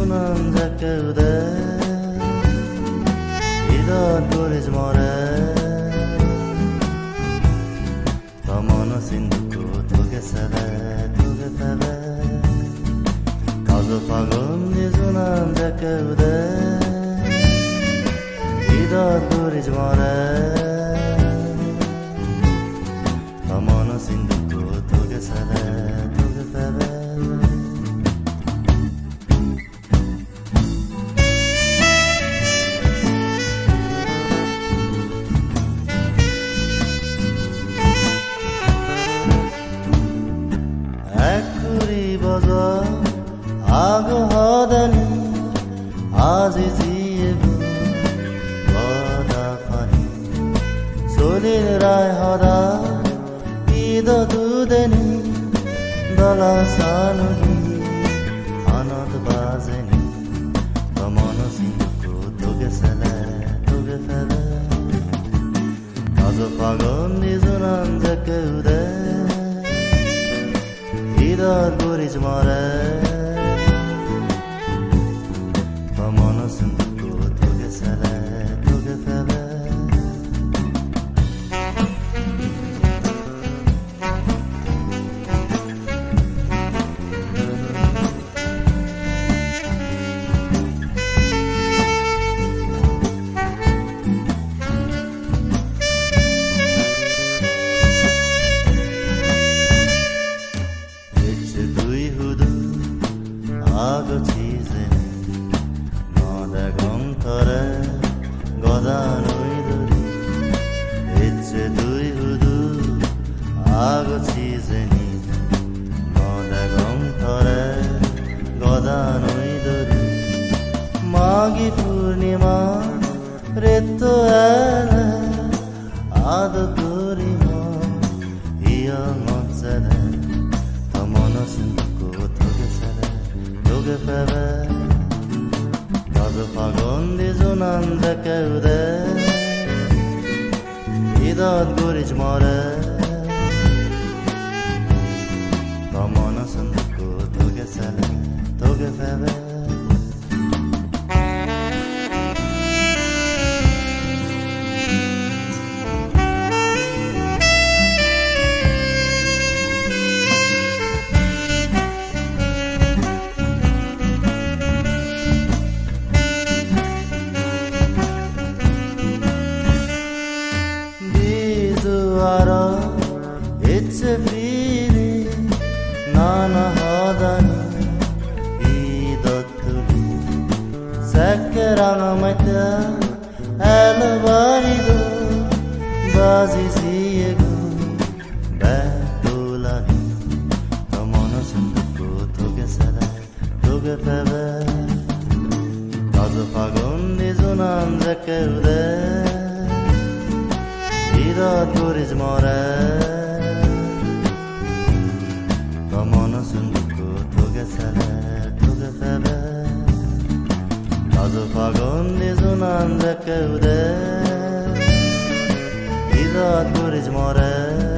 주는 작게우대 이런 거리지 말해 더 먼 신두고 두개 세배 가서 박은 네 주는 작게우대 이런 거리지 말해 더 먼 신두고 두개 세배 아그하다니 아지지에고 바다파니 소리를 하다 이더두대니 달아사누기 하나도 바제니 더머너 신고 도게 페레 가서 박은 니수난 작게우대 이더 부리지 마래 아그 치즈니 너다 공터래 거다 너희들이 이제 두이후두 아그 치즈니 너다 공터래 거다 너희들이 마기 푸르니마 레토 엘레 아드 두리모 이영 언세데 더 모노신 듣고 어떻게 살아 Toge febe Kazu fagon dizunan zakeude Idad guric more Kamana sanduku toge sele Toge febe It's a free Nana Hadani Idatuli Sakarana Mata Alabarido Baziziego Batulani Kamana Sanduko Toge Sada Toge Pebe Kazu Fagun Dizunan Zakeude Idat Guriz More Kamana sunduku toge sele toge febe Kazu fagon dizunan zakeude Idat guriz more